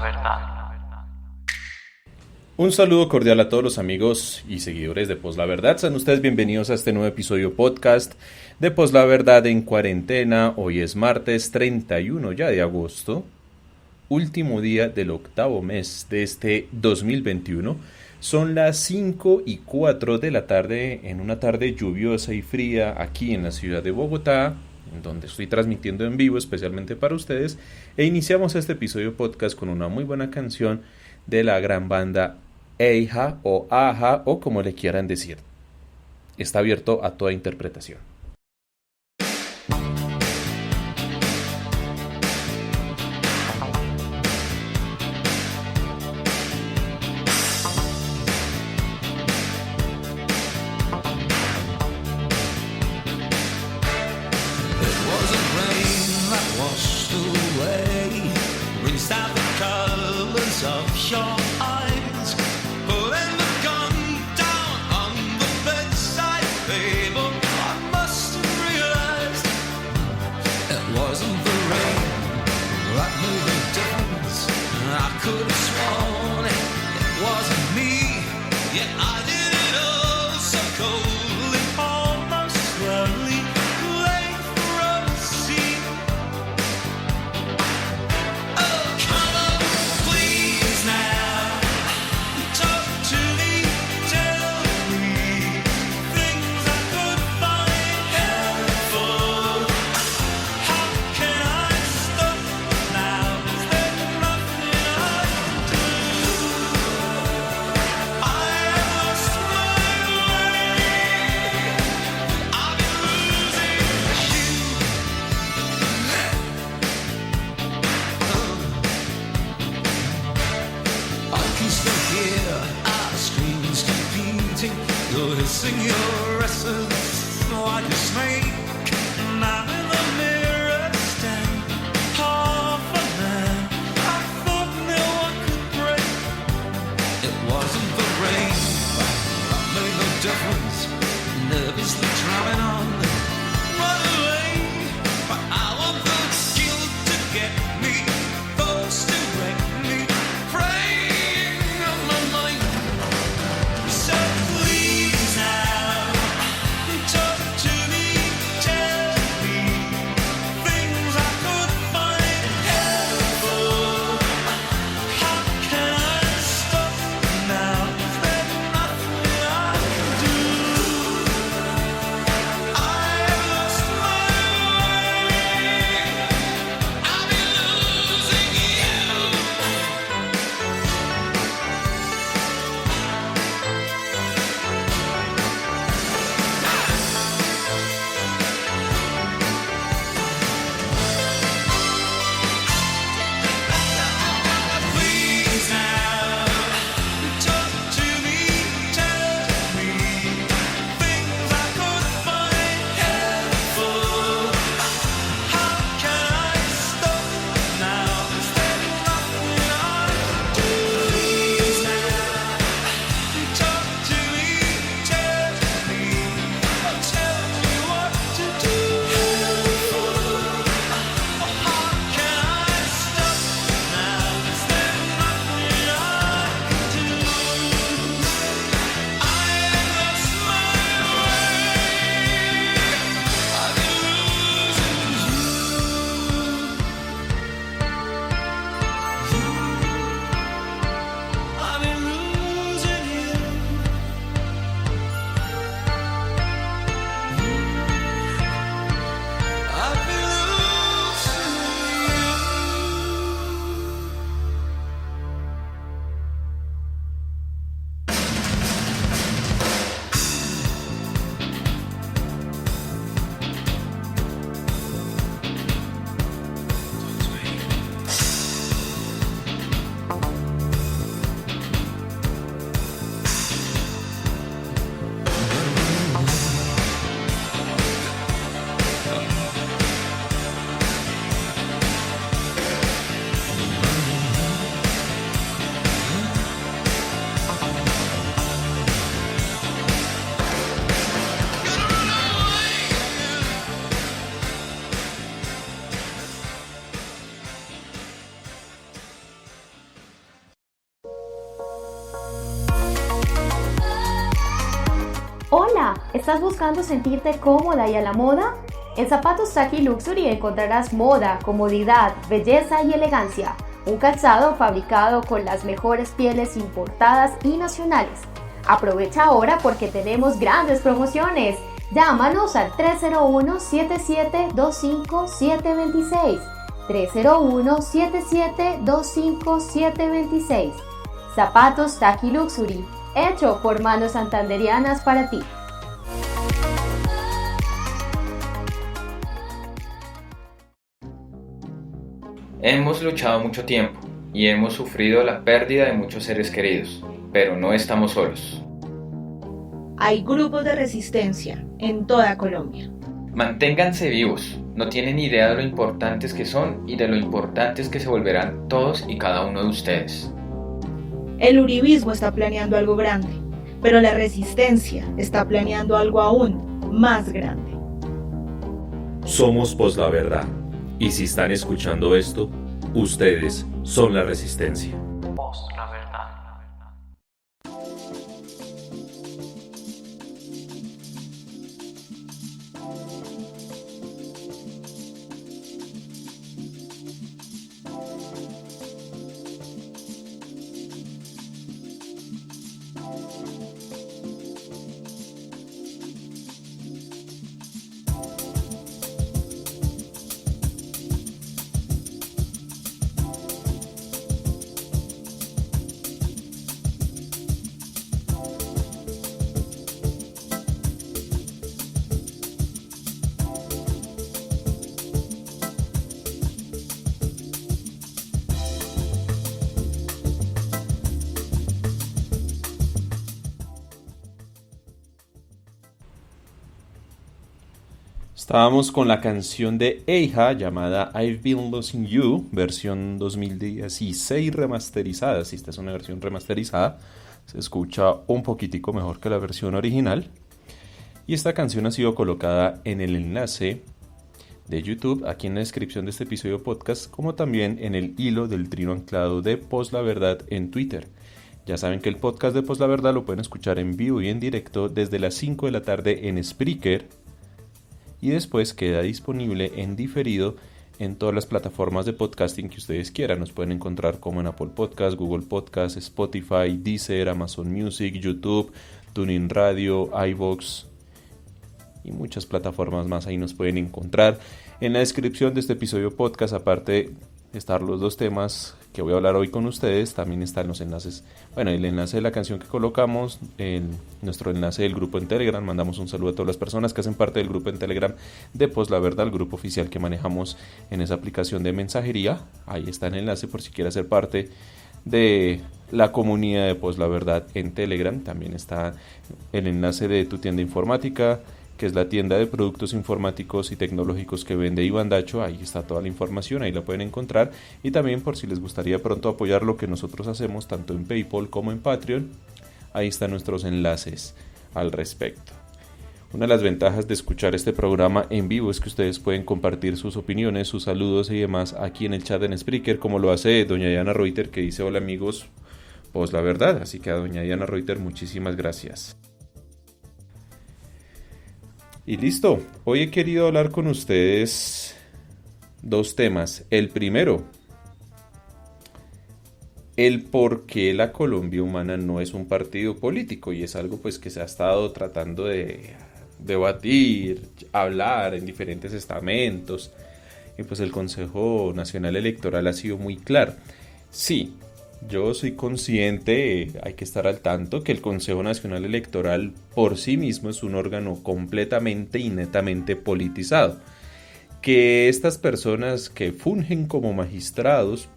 Verdad. Un saludo cordial a todos los amigos y seguidores de Pos la Verdad. Sean ustedes bienvenidos a este nuevo episodio podcast de Pos la Verdad en cuarentena. Hoy es martes 31 ya de agosto, último día del octavo mes de este 2021. Son las 5:04 de la tarde, en una tarde lluviosa y fría aquí en la ciudad de Bogotá, en donde estoy transmitiendo en vivo especialmente para ustedes, e iniciamos este episodio podcast con una muy buena canción de la gran banda Eija o Aja o como le quieran decir. Está abierto a toda interpretación. Sing your essence like a snake. And I'm in the mirror stand, half a man. I thought no one could break. It wasn't the rain that made no difference. Nervously drumming on, run away. But I want the guilt to get me, thoughts to wreck me, preying on my mind. So please now, talk to me, tell me ¿Estás buscando sentirte cómoda y a la moda? En Zapatos Taki Luxury encontrarás moda, comodidad, belleza y elegancia. Un calzado fabricado con las mejores pieles importadas y nacionales. Aprovecha ahora porque tenemos grandes promociones. Llámanos al 301-7725-726. 301-7725-726. Zapatos Taki Luxury, hecho por manos santanderianas para ti. Hemos luchado mucho tiempo y hemos sufrido la pérdida de muchos seres queridos, pero no estamos solos. Hay grupos de resistencia en toda Colombia. Manténganse vivos, no tienen idea de lo importantes que son y de lo importantes que se volverán todos y cada uno de ustedes. El uribismo está planeando algo grande, pero la resistencia está planeando algo aún más grande. Somos Poslaverdad. Y si están escuchando esto, ustedes son la resistencia. Estábamos con la canción de Eija llamada I've Been Losing You, versión 2016 remasterizada. Si esta es una versión remasterizada, se escucha un poquitico mejor que la versión original. Y esta canción ha sido colocada en el enlace de YouTube, aquí en la descripción de este episodio podcast, como también en el hilo del trino anclado de Poslaverdad en Twitter. Ya saben que el podcast de Poslaverdad lo pueden escuchar en vivo y en directo desde las 5 de la tarde en Spreaker, y después queda disponible en diferido en todas las plataformas de podcasting que ustedes quieran. Nos pueden encontrar como en Apple Podcast, Google Podcast, Spotify, Deezer, Amazon Music, YouTube, TuneIn Radio, iVoox y muchas plataformas más. Ahí nos pueden encontrar. En la descripción de este episodio podcast, aparte de estar los dos temas que voy a hablar hoy con ustedes, también están los enlaces, bueno, el enlace de la canción que colocamos, nuestro enlace del grupo en Telegram. Mandamos un saludo a todas las personas que hacen parte del grupo en Telegram de Poslaverdad, el grupo oficial que manejamos en esa aplicación de mensajería. Ahí está el enlace por si quieres ser parte de la comunidad de Poslaverdad en Telegram. También está el enlace de tu tienda informática, que es la tienda de productos informáticos y tecnológicos que vende Iván Dacho. Ahí está toda la información, ahí la pueden encontrar. Y también, por si les gustaría pronto apoyar lo que nosotros hacemos, tanto en PayPal como en Patreon, ahí están nuestros enlaces al respecto. Una de las ventajas de escuchar este programa en vivo es que ustedes pueden compartir sus opiniones, sus saludos y demás aquí en el chat en Spreaker, como lo hace doña Diana Reuter, que dice: hola amigos, Poslaverdad. Así que a doña Diana Reuter, muchísimas gracias. Y listo, hoy he querido hablar con ustedes dos temas. El primero, el por qué la Colombia Humana no es un partido político, y es algo pues que se ha estado tratando de debatir, hablar en diferentes estamentos, y pues el Consejo Nacional Electoral ha sido muy claro. Sí, yo soy consciente, hay que estar al tanto, que el Consejo Nacional Electoral por sí mismo es un órgano completamente y netamente politizado. Que estas personas que fungen como magistrados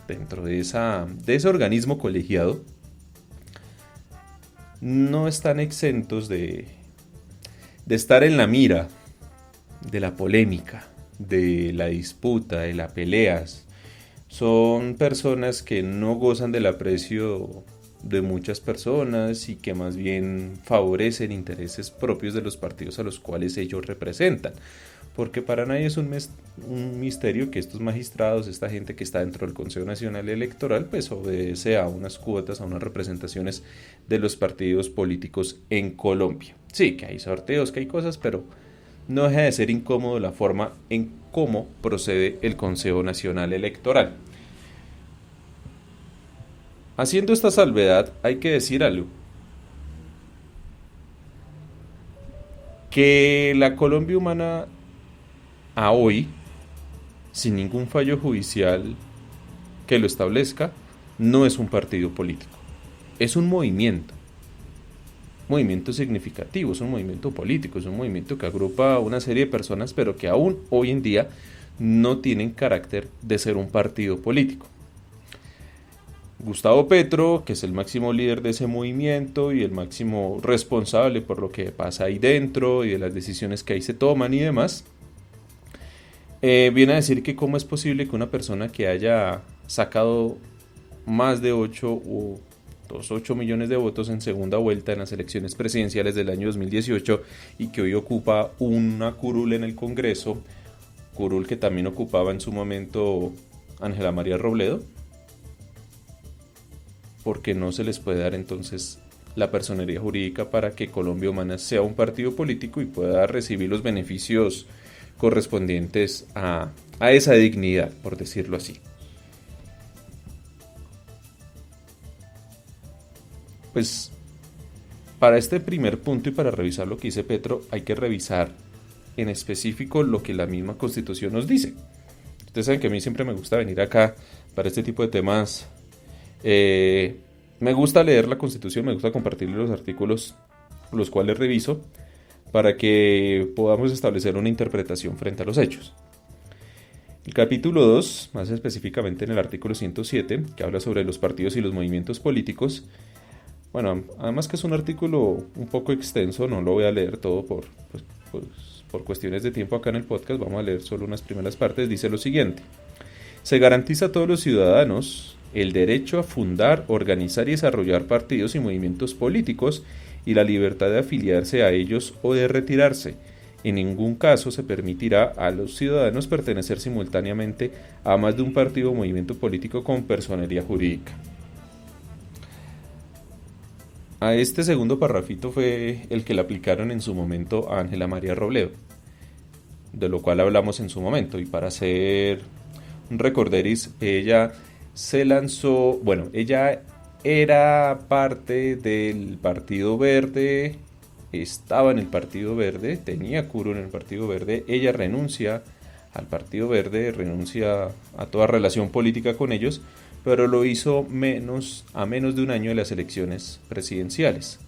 dentro de ese organismo colegiado no están exentos de estar en la mira de la polémica, de la disputa, de las peleas. Son personas que no gozan del aprecio de muchas personas y que más bien favorecen intereses propios de los partidos a los cuales ellos representan. porque para nadie es un misterio que estos magistrados, esta gente que está dentro del Consejo Nacional Electoral, pues obedece a unas cuotas, a unas representaciones de los partidos políticos en Colombia. Sí, que hay sorteos, que hay cosas, pero no deja de ser incómodo la forma en cómo procede el Consejo Nacional Electoral. Haciendo esta salvedad, hay que decir algo. Que la Colombia Humana a hoy, sin ningún fallo judicial que lo establezca, no es un partido político. Es un movimiento significativo, es un movimiento político, es un movimiento que agrupa a una serie de personas, pero que aún hoy en día no tienen carácter de ser un partido político. Gustavo Petro, que es el máximo líder de ese movimiento y el máximo responsable por lo que pasa ahí dentro y de las decisiones que ahí se toman y demás, viene a decir que cómo es posible que una persona que haya sacado más de 8 millones de votos en segunda vuelta en las elecciones presidenciales del año 2018 y que hoy ocupa una curul en el Congreso, curul que también ocupaba en su momento Ángela María Robledo, porque no se les puede dar entonces la personería jurídica para que Colombia Humana sea un partido político y pueda recibir los beneficios correspondientes a esa dignidad, por decirlo así. Pues para este primer punto y para revisar lo que dice Petro, hay que revisar en específico lo que la misma Constitución nos dice. Ustedes saben que a mí siempre me gusta venir acá para este tipo de temas. Me gusta leer la Constitución, me gusta compartirle los artículos los cuales reviso para que podamos establecer una interpretación frente a los hechos. El capítulo 2, más específicamente en el artículo 107, que habla sobre los partidos y los movimientos políticos. Bueno, además que es un artículo un poco extenso, no lo voy a leer todo por cuestiones de tiempo acá en el podcast, vamos a leer solo unas primeras partes. Dice lo siguiente: se garantiza a todos los ciudadanos el derecho a fundar, organizar y desarrollar partidos y movimientos políticos y la libertad de afiliarse a ellos o de retirarse. En ningún caso se permitirá a los ciudadanos pertenecer simultáneamente a más de un partido o movimiento político con personería jurídica. A este segundo parrafito fue el que le aplicaron en su momento a Ángela María Robledo, de lo cual hablamos en su momento. Y para hacer un recorderis, ella se lanzó, bueno, ella era parte del Partido Verde, estaba en el Partido Verde, tenía curul en el Partido Verde, ella renuncia al Partido Verde, renuncia a toda relación política con ellos, pero lo hizo a menos de un año de las elecciones presidenciales.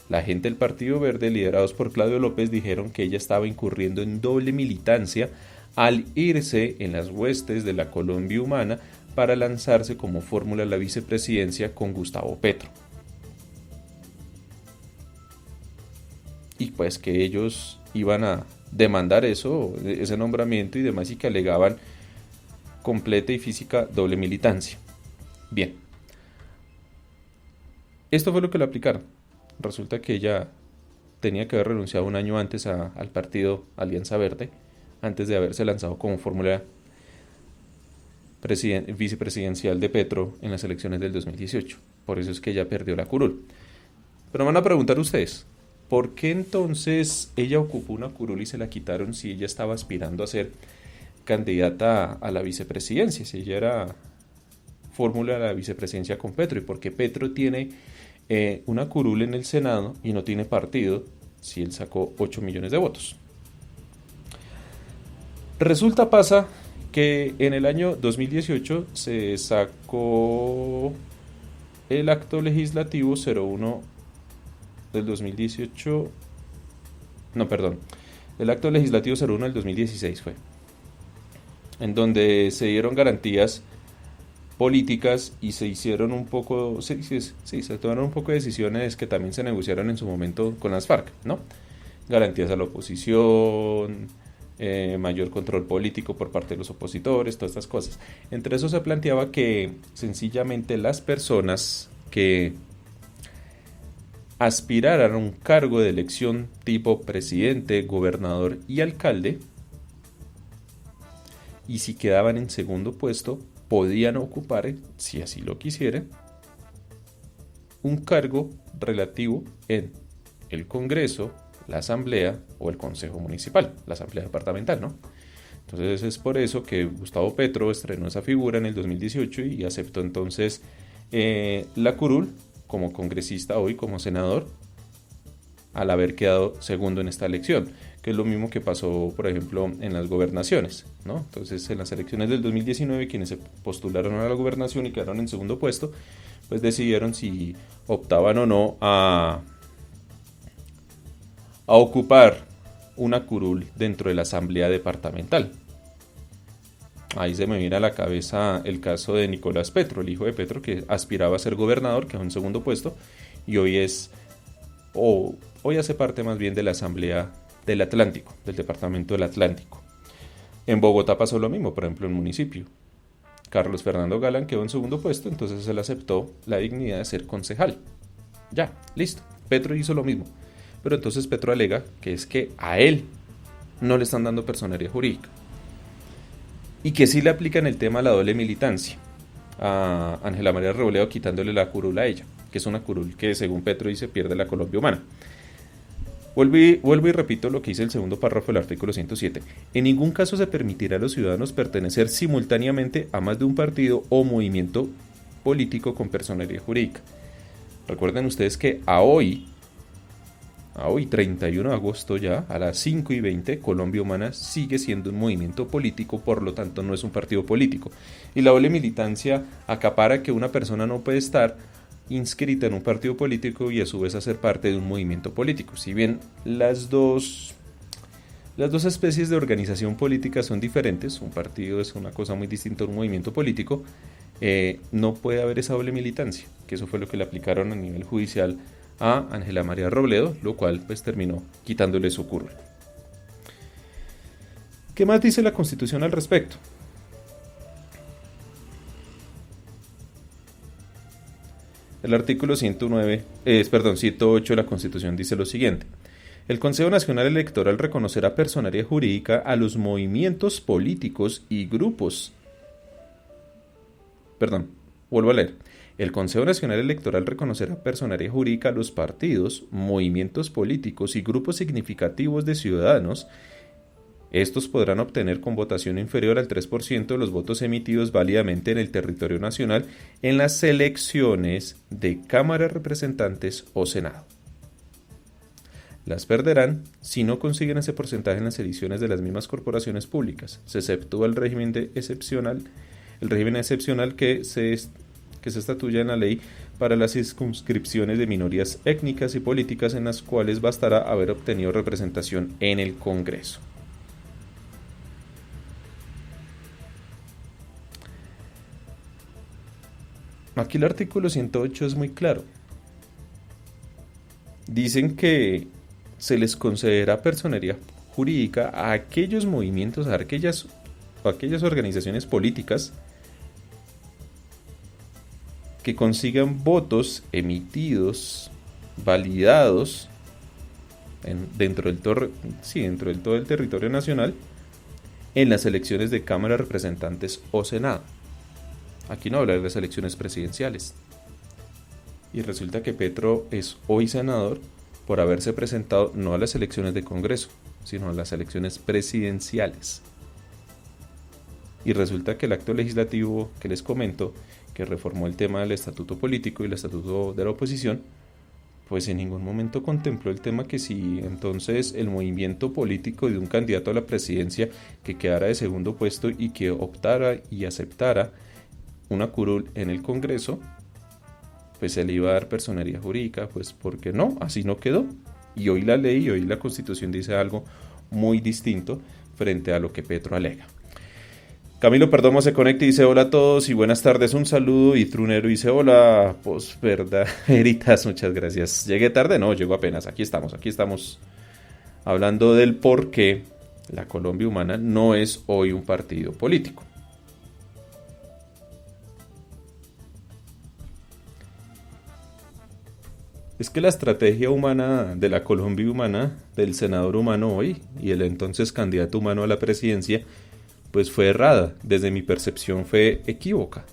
La gente del Partido Verde, liderados por Claudio López, dijeron que ella estaba incurriendo en doble militancia al irse en las huestes de la Colombia Humana para lanzarse como fórmula a la vicepresidencia con Gustavo Petro. Y pues que ellos iban a demandar eso, ese nombramiento y demás, y que alegaban completa y física doble militancia. Bien. Esto fue lo que le aplicaron. Resulta que ella tenía que haber renunciado un año antes al partido Alianza Verde, antes de haberse lanzado como fórmula vicepresidencial de Petro en las elecciones del 2018. Por eso es que ella perdió la curul. Pero me van a preguntar ustedes, ¿por qué entonces ella ocupó una curul y se la quitaron si ella estaba aspirando a ser candidata a la vicepresidencia? Si ella era fórmula de la vicepresidencia con Petro. ¿Y por qué Petro tiene una curul en el Senado y no tiene partido si él sacó 8 millones de votos? Pasa que en el año 2018 se sacó el acto legislativo 01 del 2018, el acto legislativo 01 del 2016 fue, en donde se dieron garantías políticas y se hicieron un poco, se tomaron un poco de decisiones que también se negociaron en su momento con las FARC, ¿no? Garantías a la oposición, mayor control político por parte de los opositores, todas estas cosas. Entre eso se planteaba que sencillamente las personas que aspiraran a un cargo de elección tipo presidente, gobernador y alcalde y si quedaban en segundo puesto, podían ocupar, si así lo quisieren, un cargo relativo en el Congreso, la Asamblea o el Consejo Municipal, la Asamblea Departamental, ¿no? Entonces es por eso que Gustavo Petro estrenó esa figura en el 2018 y aceptó entonces la curul como congresista hoy, como senador, al haber quedado segundo en esta elección, que es lo mismo que pasó, por ejemplo, en las gobernaciones, ¿no? Entonces, en las elecciones del 2019, quienes se postularon a la gobernación y quedaron en segundo puesto, pues decidieron si optaban o no a ocupar una curul dentro de la asamblea departamental. Ahí se me viene a la cabeza el caso de Nicolás Petro, el hijo de Petro, que aspiraba a ser gobernador, quedó en segundo puesto, y hoy hace parte más bien de la Asamblea del Atlántico, del Departamento del Atlántico. En Bogotá pasó lo mismo, por ejemplo, en el municipio. Carlos Fernando Galán quedó en segundo puesto, entonces él aceptó la dignidad de ser concejal. Ya, listo. Petro hizo lo mismo. Pero entonces Petro alega que es que a él no le están dando personería jurídica. Y que sí le aplican el tema de la doble militancia a Ángela María Robledo, quitándole la curul a ella, que es una curul que, según Petro dice, pierde la Colombia humana. Vuelvo y repito lo que dice el segundo párrafo del artículo 107. En ningún caso se permitirá a los ciudadanos pertenecer simultáneamente a más de un partido o movimiento político con personería jurídica. Recuerden ustedes que a hoy 31 de agosto ya, a las 5:20, Colombia Humana sigue siendo un movimiento político, por lo tanto no es un partido político. Y la doble militancia acapara que una persona no puede estar inscrita en un partido político y a su vez hacer parte de un movimiento político. Si bien las dos especies de organización política son diferentes, un partido es una cosa muy distinta a un movimiento político, no puede haber esa doble militancia, que eso fue lo que le aplicaron a nivel judicial a Ángela María Robledo, lo cual pues terminó quitándole su curul. ¿Qué más dice la Constitución al respecto? El artículo 108 de la Constitución dice lo siguiente: el Consejo Nacional Electoral reconocerá personería jurídica a los movimientos políticos y grupos. Vuelvo a leer. El Consejo Nacional Electoral reconocerá personería jurídica a los partidos, movimientos políticos y grupos significativos de ciudadanos. Estos podrán obtener con votación inferior al 3% de los votos emitidos válidamente en el territorio nacional en las elecciones de Cámara de Representantes o Senado. Las perderán si no consiguen ese porcentaje en las elecciones de las mismas corporaciones públicas. Se exceptúa el régimen excepcional que se estatuya en la ley para las circunscripciones de minorías étnicas y políticas en las cuales bastará haber obtenido representación en el Congreso. Aquí el artículo 108 es muy claro. Dicen que se les concederá personería jurídica a aquellos movimientos, a aquellas organizaciones políticas que consigan votos emitidos, validados dentro del todo el territorio nacional en las elecciones de Cámara de Representantes o Senado. Aquí no habla de las elecciones presidenciales. Y resulta que Petro es hoy senador por haberse presentado no a las elecciones de Congreso, sino a las elecciones presidenciales. Y resulta que el acto legislativo que les comento, que reformó el tema del estatuto político y el estatuto de la oposición, pues en ningún momento contempló el tema que si entonces el movimiento político de un candidato a la presidencia que quedara de segundo puesto y que optara y aceptara una curul en el Congreso, pues se le iba a dar personería jurídica, pues porque no, así no quedó. Y hoy la ley, hoy la Constitución dice algo muy distinto frente a lo que Petro alega. Camilo Perdomo se conecta y dice hola a todos y buenas tardes, un saludo. Y Trunero dice hola, pues verdaderitas, muchas gracias. Llegué tarde, no, llego apenas, aquí estamos hablando del por qué la Colombia Humana no es hoy un partido político. Es que la estrategia humana de la Colombia Humana, del senador humano hoy y el entonces candidato humano a la presidencia, pues fue errada, desde mi percepción fue equívoca.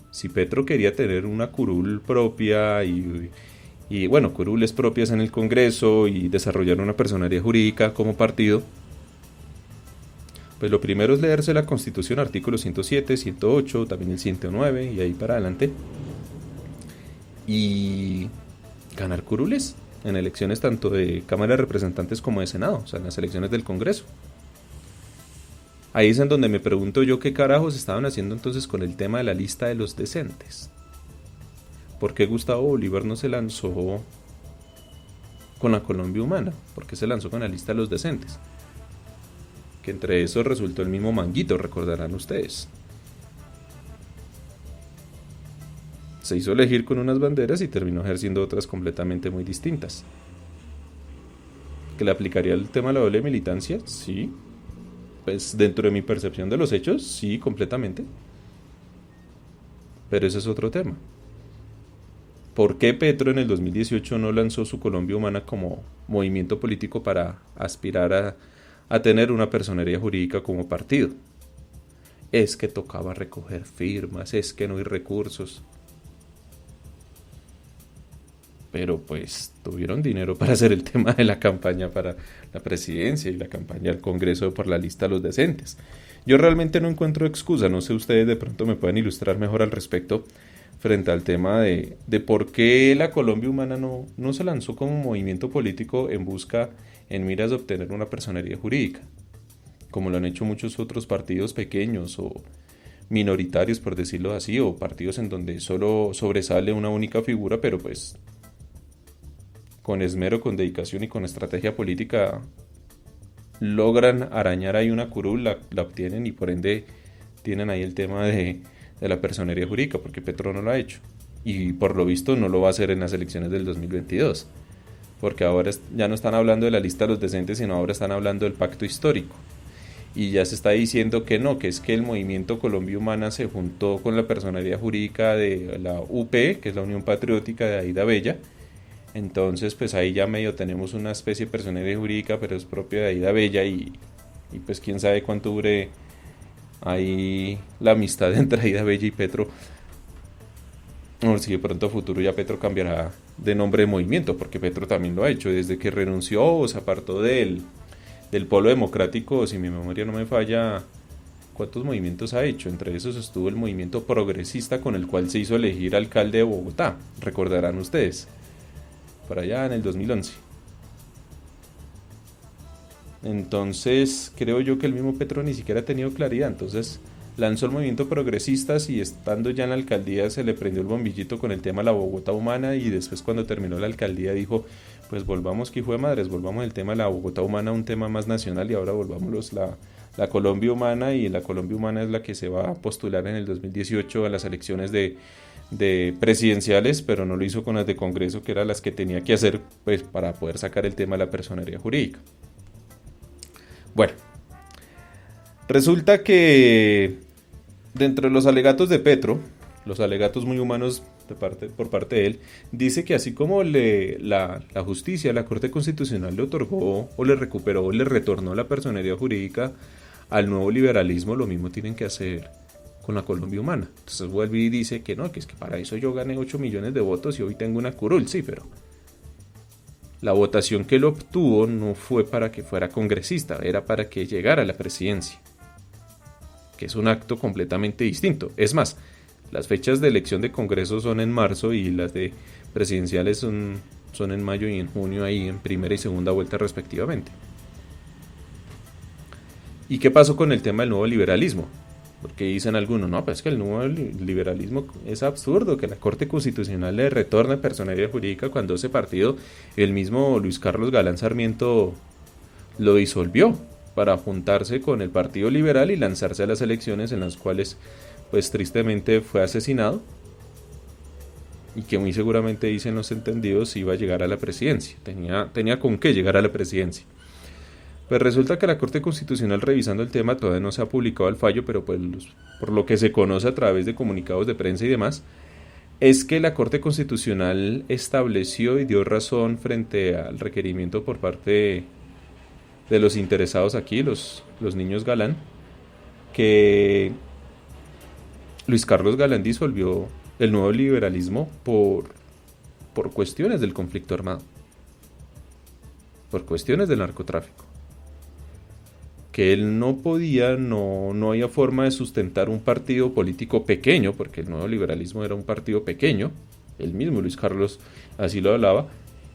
Si Petro quería tener una curul propia y bueno, curules propias en el Congreso y desarrollar una personería jurídica como partido, pues lo primero es leerse la Constitución, artículos 107, 108, también el 109 y ahí para adelante. Y ganar curules en elecciones tanto de Cámara de Representantes como de Senado, o sea, en las elecciones del Congreso. Ahí es en donde me pregunto yo qué carajos estaban haciendo entonces con el tema de la lista de los decentes. ¿Por qué Gustavo Bolívar no se lanzó con la Colombia Humana? ¿Por qué se lanzó con la lista de los decentes? Que entre esos resultó el mismo Manguito, recordarán ustedes. Se hizo elegir con unas banderas y terminó ejerciendo otras completamente muy distintas. ¿Que le aplicaría el tema de la doble militancia? Sí. Pues dentro de mi percepción de los hechos, sí, completamente. Pero ese es otro tema. ¿Por qué Petro en el 2018 no lanzó su Colombia Humana como movimiento político para aspirar a tener una personería jurídica como partido? Es que tocaba recoger firmas, es que no hay recursos. Pero pues tuvieron dinero para hacer el tema de la campaña para la presidencia y la campaña al Congreso por la lista de los decentes. Yo realmente no encuentro excusa, no sé ustedes de pronto me pueden ilustrar mejor al respecto frente al tema de por qué la Colombia Humana no se lanzó como movimiento político en miras de obtener una personería jurídica, como lo han hecho muchos otros partidos pequeños o minoritarios, por decirlo así, o partidos en donde solo sobresale una única figura, pero pues con esmero, con dedicación y con estrategia política logran arañar ahí una curul, la obtienen y por ende tienen ahí el tema de la personería jurídica, porque Petro no lo ha hecho y por lo visto no lo va a hacer en las elecciones del 2022, porque ahora ya no están hablando de la lista de los decentes, sino ahora están hablando del pacto histórico y ya se está diciendo que no, que es que el movimiento Colombia Humana se juntó con la personería jurídica de la UP, que es la Unión Patriótica de Aida Bella. Entonces pues ahí ya medio tenemos una especie de personería jurídica, pero es propia de Aida Bella y pues quién sabe cuánto dure ahí la amistad entre Aida Bella y Petro, o si de pronto a futuro ya Petro cambiará de nombre de movimiento, porque Petro también lo ha hecho desde que renunció o se apartó del polo democrático. Si mi memoria no me falla, ¿cuántos movimientos ha hecho? Entre esos estuvo el movimiento progresista con el cual se hizo elegir alcalde de Bogotá, recordarán ustedes, por allá en el 2011. Entonces creo yo que el mismo Petro ni siquiera ha tenido claridad. Entonces lanzó el movimiento progresistas y estando ya en la alcaldía se le prendió el bombillito con el tema de la Bogotá Humana, y después cuando terminó la alcaldía dijo pues volvamos, que hijo de madres, volvamos el tema de la Bogotá Humana a un tema más nacional y ahora volvámoslos la Colombia Humana, y la Colombia Humana es la que se va a postular en el 2018 a las elecciones de presidenciales, pero no lo hizo con las de Congreso, que eran las que tenía que hacer pues para poder sacar el tema de la personería jurídica. Bueno, resulta que dentro de los alegatos de Petro, los alegatos muy humanos por parte de él, dice que así como la justicia, la Corte Constitucional le otorgó o le recuperó o le retornó la personería jurídica al nuevo liberalismo, lo mismo tienen que hacer con la Colombia Humana. Entonces vuelve y dice que no, que es que para eso yo gané 8 millones de votos y hoy tengo una curul. Sí, pero la votación que él obtuvo no fue para que fuera congresista, era para que llegara a la presidencia, que es un acto completamente distinto. Es más, las fechas de elección de Congreso son en marzo y las de presidenciales son en mayo y en junio, ahí en primera y segunda vuelta respectivamente. ¿Y qué pasó con el tema del nuevo liberalismo? Porque dicen algunos, no, pues es que el nuevo liberalismo es absurdo, que la Corte Constitucional le retorne personería jurídica cuando ese partido, el mismo Luis Carlos Galán Sarmiento lo disolvió para juntarse con el Partido Liberal y lanzarse a las elecciones en las cuales pues tristemente fue asesinado, y que muy seguramente, dicen los entendidos, iba a llegar a la presidencia, tenía con qué llegar a la presidencia. Pues resulta que la Corte Constitucional, revisando el tema, todavía no se ha publicado el fallo, pero pues por lo que se conoce a través de comunicados de prensa y demás, es que la Corte Constitucional estableció y dio razón frente al requerimiento por parte de los interesados aquí, los niños Galán, que Luis Carlos Galán disolvió el nuevo liberalismo por cuestiones del conflicto armado, por cuestiones del narcotráfico. Que él no podía, no había forma de sustentar un partido político pequeño, porque el nuevo liberalismo era un partido pequeño, el mismo Luis Carlos así lo hablaba,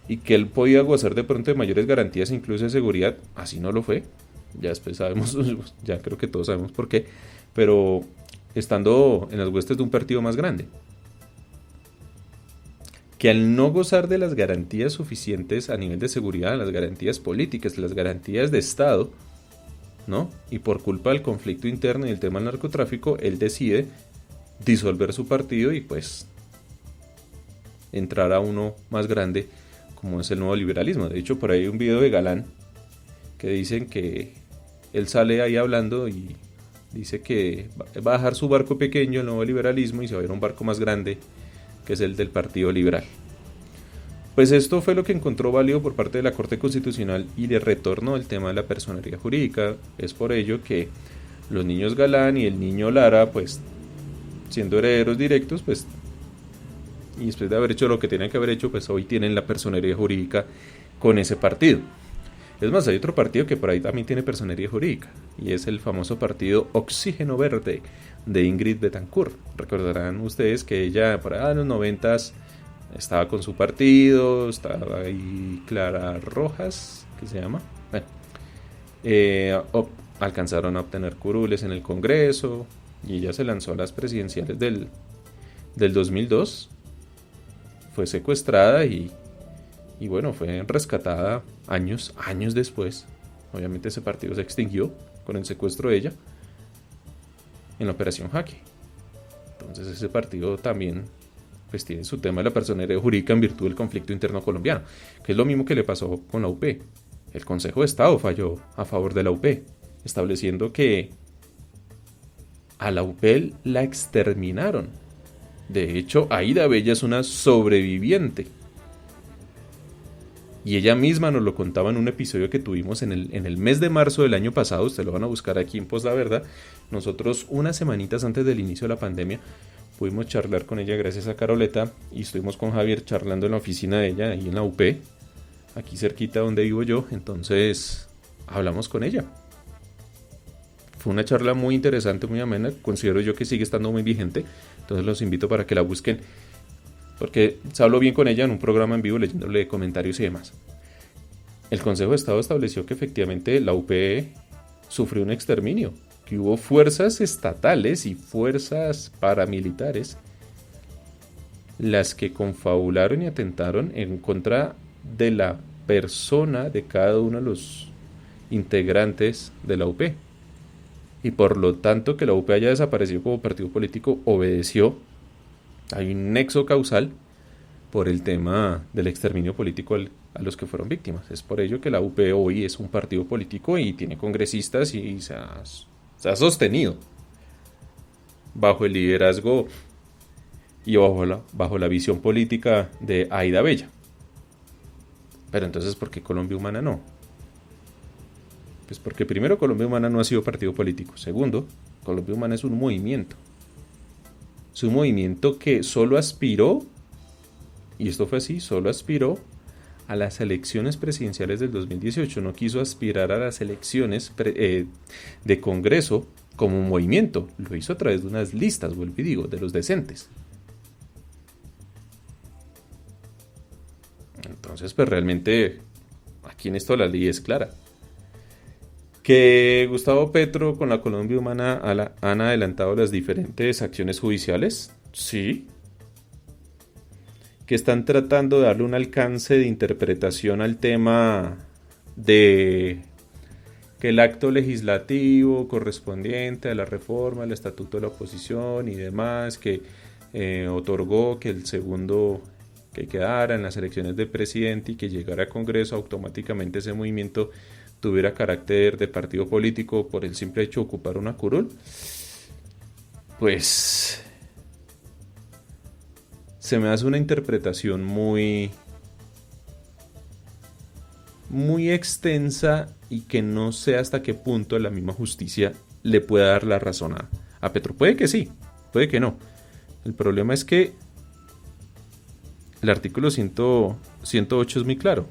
y que él podía gozar de pronto de mayores garantías, incluso de seguridad. Así no lo fue, ya después sabemos, ya creo que todos sabemos por qué, pero estando en las huestes de un partido más grande, que al no gozar de las garantías suficientes a nivel de seguridad, las garantías políticas, las garantías de Estado, ¿no? Y por culpa del conflicto interno y el tema del narcotráfico, él decide disolver su partido y pues entrar a uno más grande, como es el nuevo liberalismo. De hecho, por ahí hay un video de Galán que dicen que él sale ahí hablando y dice que va a dejar su barco pequeño, el nuevo liberalismo, y se va a ir a un barco más grande, que es el del Partido Liberal. Pues esto fue lo que encontró válido por parte de la Corte Constitucional y le retornó el tema de la personería jurídica. Es por ello que los niños Galán y el niño Lara, pues siendo herederos directos, pues y después de haber hecho lo que tenían que haber hecho, pues hoy tienen la personería jurídica con ese partido. Es más, hay otro partido que por ahí también tiene personería jurídica, y es el famoso partido Oxígeno Verde de Ingrid Betancourt. Recordarán ustedes que ella por ahí en los 90s estaba con su partido, estaba ahí Clara Rojas, ¿qué se llama? Bueno, alcanzaron a obtener curules en el Congreso, y ella se lanzó a las presidenciales del 2002, fue secuestrada y bueno, fue rescatada años después. Obviamente ese partido se extinguió con el secuestro de ella en la Operación Jaque. Entonces ese partido también pues tiene su tema de la personería jurídica en virtud del conflicto interno colombiano, que es lo mismo que le pasó con la UP. El Consejo de Estado falló a favor de la UP, estableciendo que a la UP la exterminaron. De hecho, Aída Bella es una sobreviviente. Y ella misma nos lo contaba en un episodio que tuvimos en el mes de marzo del año pasado. Ustedes lo van a buscar aquí en Post La Verdad. Nosotros, unas semanitas antes del inicio de la pandemia, pudimos charlar con ella gracias a Caroleta. Y estuvimos con Javier charlando en la oficina de ella, ahí en la UP, aquí cerquita donde vivo yo. Entonces, hablamos con ella. Fue una charla muy interesante, muy amena. Considero yo que sigue estando muy vigente. Entonces los invito para que la busquen, porque se habló bien con ella en un programa en vivo leyéndole comentarios y demás. El Consejo de Estado estableció que efectivamente la UP sufrió un exterminio, que hubo fuerzas estatales y fuerzas paramilitares las que confabularon y atentaron en contra de la persona de cada uno de los integrantes de la UP. Y por lo tanto que la UP haya desaparecido como partido político obedeció, hay un nexo causal por el tema del exterminio político a los que fueron víctimas. Es por ello que la UP hoy es un partido político y tiene congresistas y se ha sostenido bajo el liderazgo y bajo la visión política de Aída Bella. Pero entonces, ¿por qué Colombia Humana no? Pues porque primero, Colombia Humana no ha sido partido político. Segundo, Colombia Humana es un movimiento. Es un movimiento que solo aspiró, y esto fue así, solo aspiró a las elecciones presidenciales del 2018. No quiso aspirar a las elecciones de Congreso como un movimiento. Lo hizo a través de unas listas, vuelvo y digo, de los decentes. Entonces, pues realmente, aquí en esto la ley es clara. Que Gustavo Petro con la Colombia Humana han adelantado las diferentes acciones judiciales, sí. Que están tratando de darle un alcance de interpretación al tema de que el acto legislativo correspondiente a la reforma del Estatuto de la Oposición y demás, que otorgó que el segundo que quedara en las elecciones de presidente y que llegara a Congreso, automáticamente ese movimiento tuviera carácter de partido político por el simple hecho de ocupar una curul, pues se me hace una interpretación muy extensa y que no sé hasta qué punto la misma justicia le pueda dar la razón a Petro. Puede que sí, puede que no. El problema es que el artículo 108 es muy claro.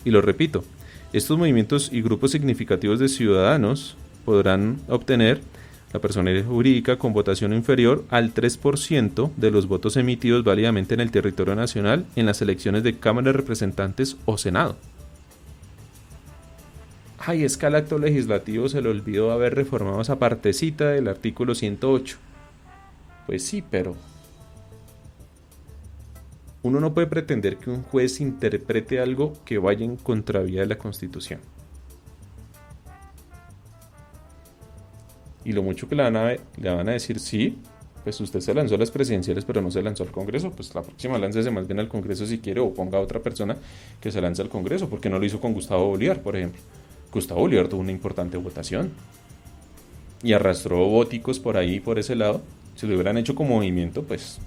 Y lo repito, estos movimientos y grupos significativos de ciudadanos podrán obtener la personalidad jurídica con votación inferior al 3% de los votos emitidos válidamente en el territorio nacional en las elecciones de Cámara de Representantes o Senado. Ay, es que al acto legislativo se le olvidó haber reformado esa partecita del artículo 108. Pues sí, pero uno no puede pretender que un juez interprete algo que vaya en contravía de la Constitución. Y lo mucho que le van a decir, sí, pues usted se lanzó a las presidenciales, pero no se lanzó al Congreso, pues la próxima láncese más bien al Congreso si quiere, o ponga a otra persona que se lance al Congreso, porque no lo hizo con Gustavo Bolívar, por ejemplo. Gustavo Bolívar tuvo una importante votación y arrastró voticos por ahí, por ese lado. Si lo hubieran hecho como movimiento, pues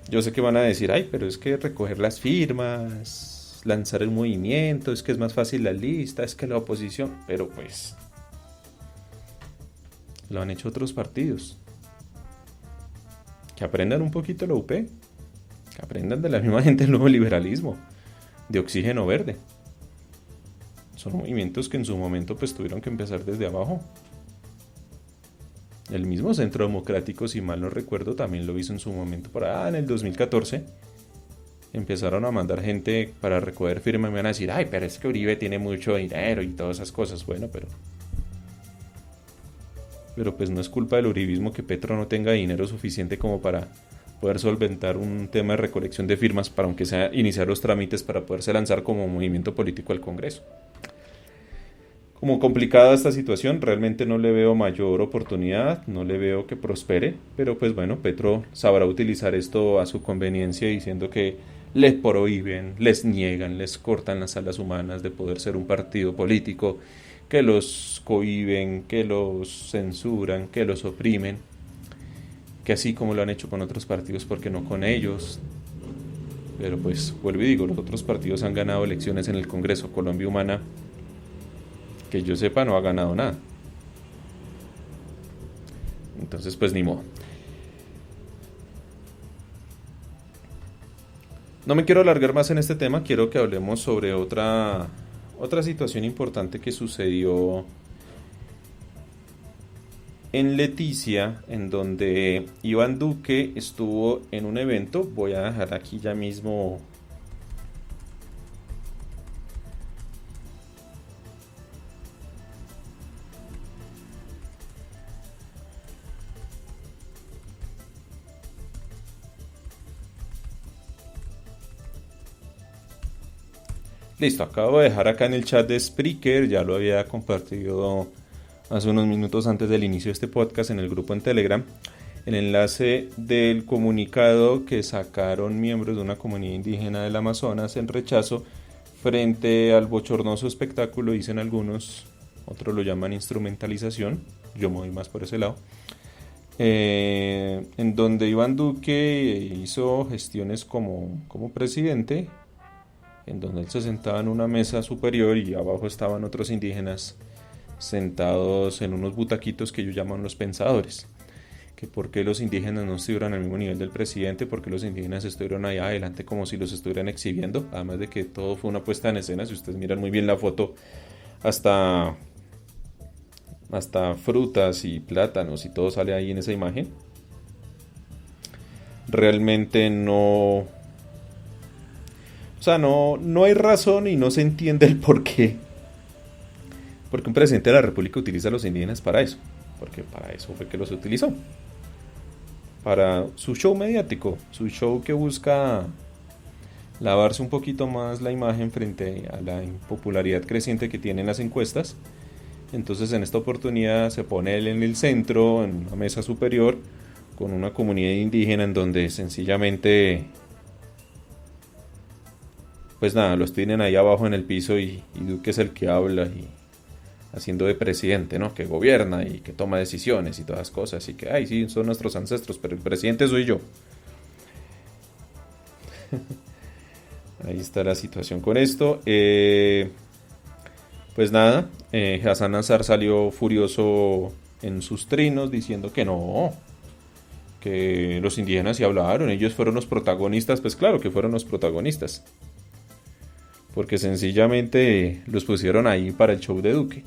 yo sé que van a decir, ay, pero es que recoger las firmas, lanzar el movimiento, es que es más fácil la lista, es que la oposición, pero pues lo han hecho otros partidos. Que aprendan un poquito la UP, que aprendan de la misma gente el nuevo liberalismo, de Oxígeno Verde. Son movimientos que en su momento pues tuvieron que empezar desde abajo. El mismo Centro Democrático, si mal no recuerdo, también lo hizo en su momento, por allá en el 2014. Empezaron a mandar gente para recoger firmas y me van a decir, ay, pero es que Uribe tiene mucho dinero y todas esas cosas. Bueno, pero pues no es culpa del uribismo que Petro no tenga dinero suficiente como para poder solventar un tema de recolección de firmas para, aunque sea, iniciar los trámites para poderse lanzar como movimiento político al Congreso. Como complicada esta situación, realmente no le veo mayor oportunidad, no le veo que prospere, pero pues bueno, Petro sabrá utilizar esto a su conveniencia diciendo que les prohíben, les niegan, les cortan las alas humanas de poder ser un partido político, que los cohíben, que los censuran, que los oprimen, que así como lo han hecho con otros partidos, ¿por qué no con ellos? Pero pues vuelvo y digo, los otros partidos han ganado elecciones en el Congreso. Colombia Humana, que yo sepa, no ha ganado nada. Entonces pues ni modo. No me quiero alargar más en este tema, quiero que hablemos sobre otra situación importante que sucedió en Leticia, en donde Iván Duque estuvo en un evento. Voy a dejar aquí ya mismo listo, acabo de dejar acá en el chat de Spreaker, ya lo había compartido hace unos minutos antes del inicio de este podcast en el grupo en Telegram, el enlace del comunicado que sacaron miembros de una comunidad indígena del Amazonas en rechazo frente al bochornoso espectáculo, dicen algunos, otros lo llaman instrumentalización, yo me voy más por ese lado, en donde Iván Duque hizo gestiones como presidente, en donde él se sentaba en una mesa superior y abajo estaban otros indígenas sentados en unos butaquitos que ellos llaman los pensadores, que por qué los indígenas no estuvieron al mismo nivel del presidente, porque los indígenas estuvieron allá adelante como si los estuvieran exhibiendo, además de que todo fue una puesta en escena. Si ustedes miran muy bien la foto, hasta frutas y plátanos y todo sale ahí en esa imagen. Realmente no hay razón y no se entiende el por qué. Porque un presidente de la República utiliza a los indígenas para eso. Porque para eso fue que los utilizó. Para su show mediático, su show que busca lavarse un poquito más la imagen frente a la impopularidad creciente que tienen las encuestas. Entonces en esta oportunidad se pone él en el centro, en una mesa superior, con una comunidad indígena en donde sencillamente, pues nada, los tienen ahí abajo en el piso y Duque es el que habla y haciendo de presidente, ¿no? Que gobierna y que toma decisiones y todas las cosas, y que, ay, sí, son nuestros ancestros, pero el presidente soy yo. Ahí está la situación con esto. Pues Pues nada, Hassan Nazar salió furioso en sus trinos diciendo que no, que los indígenas sí hablaron, ellos fueron los protagonistas. Pues claro que fueron los protagonistas, porque sencillamente los pusieron ahí para el show de Duque.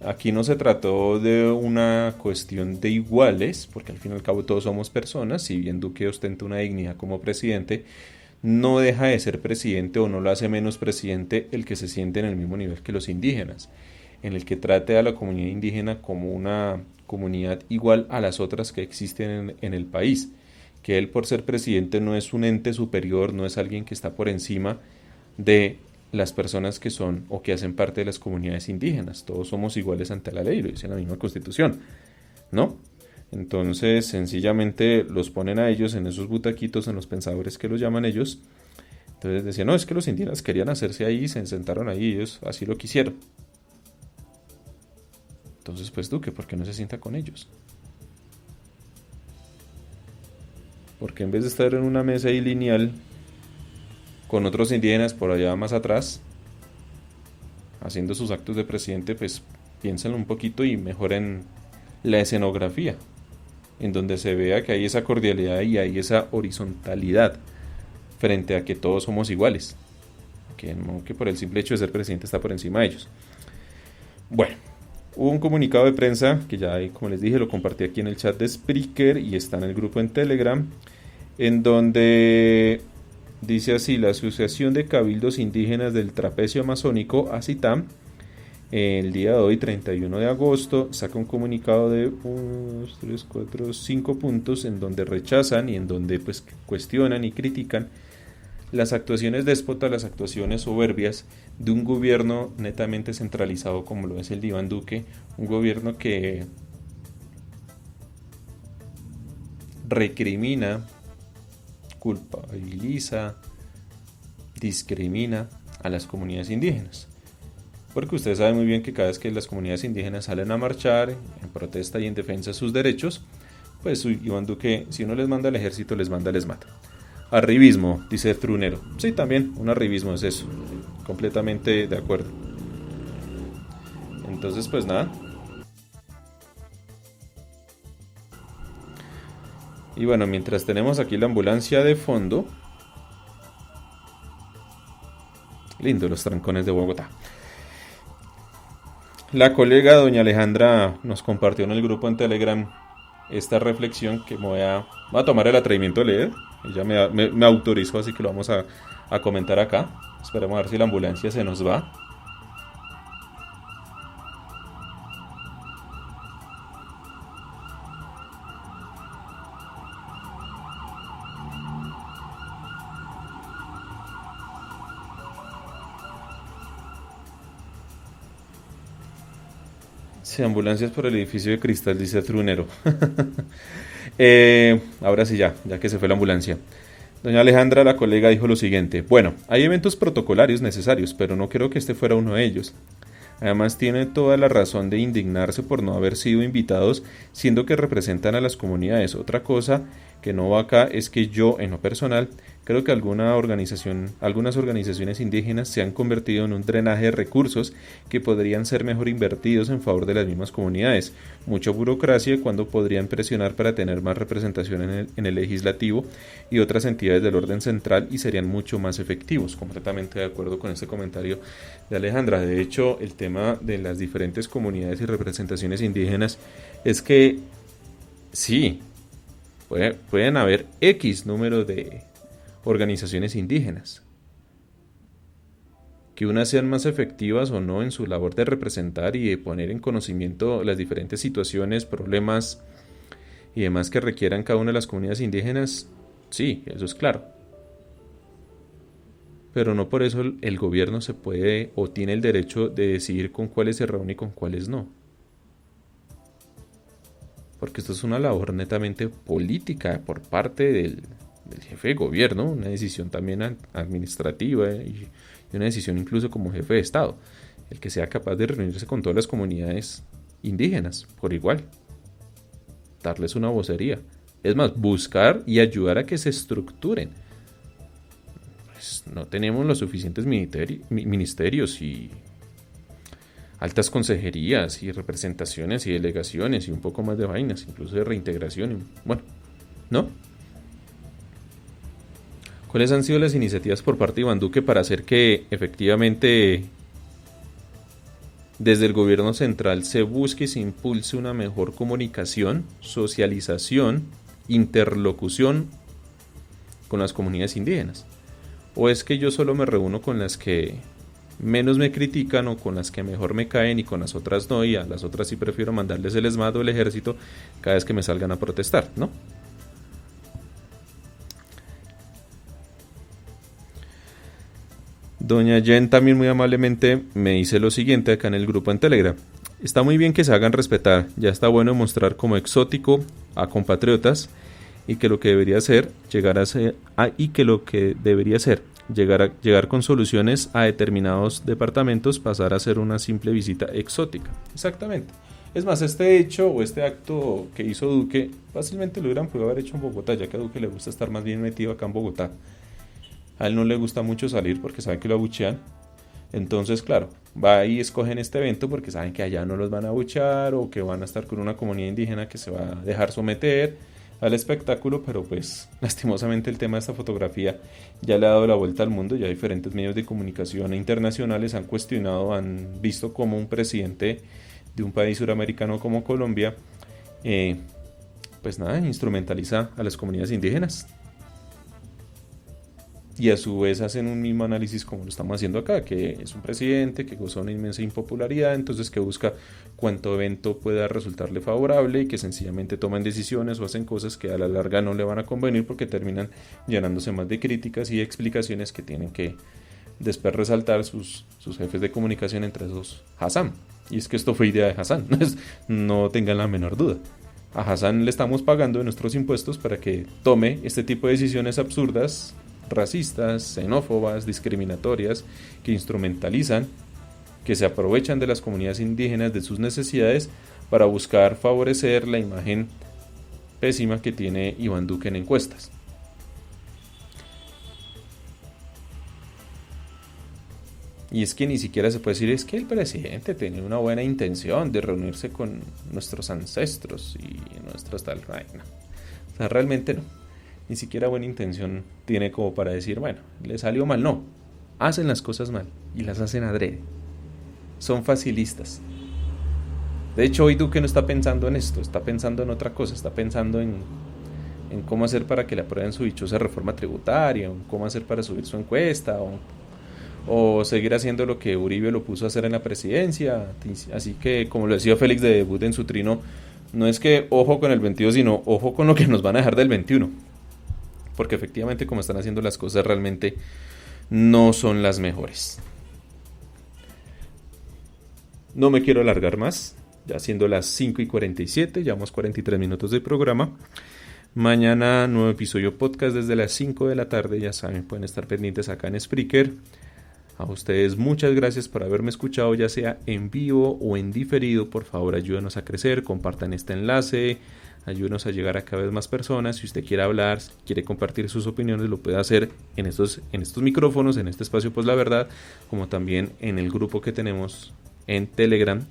Aquí no se trató de una cuestión de iguales, porque al fin y al cabo todos somos personas. Si bien Duque ostenta una dignidad como presidente, no deja de ser presidente o no lo hace menos presidente el que se siente en el mismo nivel que los indígenas, en el que trate a la comunidad indígena como una comunidad igual a las otras que existen en el país, que él, por ser presidente, no es un ente superior, no es alguien que está por encima de las personas que son o que hacen parte de las comunidades indígenas. Todos somos iguales ante la ley, lo dice la misma Constitución, ¿no? Entonces, sencillamente los ponen a ellos en esos butaquitos, en los pensadores que los llaman ellos. Entonces decían, no, es que los indígenas querían hacerse ahí, se sentaron ahí, ellos así lo quisieron. Entonces, pues Duque, ¿por qué no se sienta con ellos? Porque en vez de estar en una mesa ahí lineal con otros indígenas por allá más atrás, haciendo sus actos de presidente, pues piénsenlo un poquito y mejoren la escenografía, en donde se vea que hay esa cordialidad y hay esa horizontalidad frente a que todos somos iguales, que no que por el simple hecho de ser presidente está por encima de ellos. Bueno, hubo un comunicado de prensa que ya, como les dije, lo compartí aquí en el chat de Spreaker y está en el grupo en Telegram, en donde dice así: la Asociación de Cabildos Indígenas del Trapecio Amazónico, ACITAM, el día de hoy, 31 de agosto, saca un comunicado de 5 puntos en donde rechazan y en donde pues cuestionan y critican las actuaciones déspotas, las actuaciones soberbias de un gobierno netamente centralizado como lo es el de Iván Duque, un gobierno que recrimina, culpabiliza, discrimina a las comunidades indígenas. Porque usted sabe muy bien que cada vez que las comunidades indígenas salen a marchar en protesta y en defensa de sus derechos, pues Iván Duque, si no les manda al ejército, les mata. Arribismo, dice Trunero. Sí, también, un arribismo es eso. Completamente de acuerdo. Entonces, pues nada. Y bueno, mientras tenemos aquí la ambulancia de fondo. Lindo los trancones de Bogotá. La colega doña Alejandra nos compartió en el grupo en Telegram esta reflexión que voy a tomar el atrevimiento de leer. Ella me autorizó, así que lo vamos a comentar acá. Esperemos a ver si la ambulancia se nos va. Sí, ambulancias por el edificio de cristal, dice Trunero. Ahora sí, ya que se fue la ambulancia. Doña Alejandra, la colega, dijo lo siguiente: bueno, hay eventos protocolarios necesarios, pero no creo que este fuera uno de ellos. Además, tiene toda la razón de indignarse por no haber sido invitados, siendo que representan a las comunidades. Otra cosa que no va acá es que yo, en lo personal, creo que algunas organizaciones indígenas se han convertido en un drenaje de recursos que podrían ser mejor invertidos en favor de las mismas comunidades. Mucha burocracia cuando podrían presionar para tener más representación en el legislativo y otras entidades del orden central y serían mucho más efectivos. Completamente de acuerdo con este comentario de Alejandra. De hecho, el tema de las diferentes comunidades y representaciones indígenas es que sí, pueden haber X número de organizaciones indígenas, que unas sean más efectivas o no en su labor de representar y de poner en conocimiento las diferentes situaciones, problemas y demás que requieran cada una de las comunidades indígenas. Sí, eso es claro, pero no por eso el gobierno se puede o tiene el derecho de decidir con cuáles se reúne y con cuáles no, porque esto es una labor netamente política por parte del jefe de gobierno, una decisión también administrativa y una decisión incluso como jefe de Estado, el que sea capaz de reunirse con todas las comunidades indígenas por igual, darles una vocería, es más, buscar y ayudar a que se estructuren. pues no tenemos los suficientes ministerios y altas consejerías y representaciones y delegaciones y un poco más de vainas, incluso de reintegración. Bueno, ¿no? ¿Cuáles han sido las iniciativas por parte de Iván Duque para hacer que efectivamente desde el gobierno central se busque y se impulse una mejor comunicación, socialización, interlocución con las comunidades indígenas? ¿O es que yo solo me reúno con las que menos me critican o con las que mejor me caen y con las otras no, y a las otras sí prefiero mandarles el ESMAD o el ejército cada vez que me salgan a protestar, ¿no? Doña Jen también muy amablemente me dice lo siguiente acá en el grupo en Telegram: está muy bien que se hagan respetar, ya está bueno mostrar como exótico a compatriotas y que lo que debería ser llegar con soluciones a determinados departamentos, pasar a ser una simple visita exótica. Exactamente. Es más, este hecho o este acto que hizo Duque fácilmente lo hubieran podido haber hecho en Bogotá, ya que a Duque le gusta estar más bien metido acá en Bogotá. A él no le gusta mucho salir porque sabe que lo abuchean. Entonces, claro, va y escogen este evento porque saben que allá no los van a abuchear o que van a estar con una comunidad indígena que se va a dejar someter al espectáculo, pero pues lastimosamente el tema de esta fotografía ya le ha dado la vuelta al mundo. Ya diferentes medios de comunicación internacionales han cuestionado, han visto como un presidente de un país suramericano como Colombia, pues nada, instrumentaliza a las comunidades indígenas. Y a su vez hacen un mismo análisis como lo estamos haciendo acá, que es un presidente que goza una inmensa impopularidad, entonces que busca cuánto evento pueda resultarle favorable y que sencillamente toman decisiones o hacen cosas que a la larga no le van a convenir porque terminan llenándose más de críticas y explicaciones que tienen que después resaltar sus jefes de comunicación, entre esos Hassan. Y es que esto fue idea de Hassan, no tengan la menor duda. A Hassan le estamos pagando de nuestros impuestos para que tome este tipo de decisiones absurdas, racistas, xenófobas, discriminatorias, que instrumentalizan, que se aprovechan de las comunidades indígenas, de sus necesidades, para buscar favorecer la imagen pésima que tiene Iván Duque en encuestas. Y es que ni siquiera se puede decir, es que el presidente tenía una buena intención de reunirse con nuestros ancestros y nuestros tal reina. O sea, realmente no. Ni siquiera buena intención tiene como para decir, bueno, le salió mal. No, hacen las cosas mal y las hacen adrede. Son facilistas. De hecho, hoy Duque no está pensando en esto, está pensando en otra cosa, está pensando en cómo hacer para que le aprueben su dichosa reforma tributaria, o cómo hacer para subir su encuesta, o seguir haciendo lo que Uribe lo puso a hacer en la presidencia. Así que, como lo decía Félix de debut en su trino, no es que ojo con el 22, sino ojo con lo que nos van a dejar del 21. Porque efectivamente, como están haciendo las cosas, realmente no son las mejores. No me quiero alargar más, ya siendo las 5:47, llevamos 43 minutos de programa. Mañana nuevo episodio podcast desde las 5 de la tarde, ya saben, pueden estar pendientes acá en Spreaker. A ustedes muchas gracias por haberme escuchado, ya sea en vivo o en diferido. Por favor, ayúdenos a crecer, compartan este enlace, ayúdenos a llegar a cada vez más personas. Si usted quiere hablar, quiere compartir sus opiniones, lo puede hacer en estos micrófonos, en este espacio Pues la Verdad, como también en el grupo que tenemos en Telegram.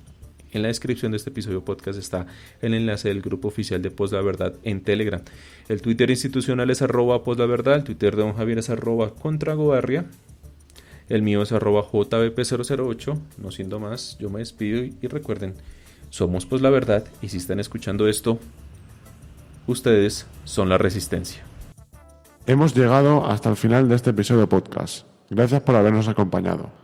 En la descripción de este episodio podcast está el enlace del grupo oficial de Pues la Verdad en Telegram. El Twitter institucional es @PosLaVerdad, el Twitter de Don Javier es @ContraGobarria, el mío es @JBP008. No siendo más, yo me despido y recuerden, somos Pues la Verdad, y si están escuchando esto, ustedes son la resistencia. Hemos llegado hasta el final de este episodio podcast. Gracias por habernos acompañado.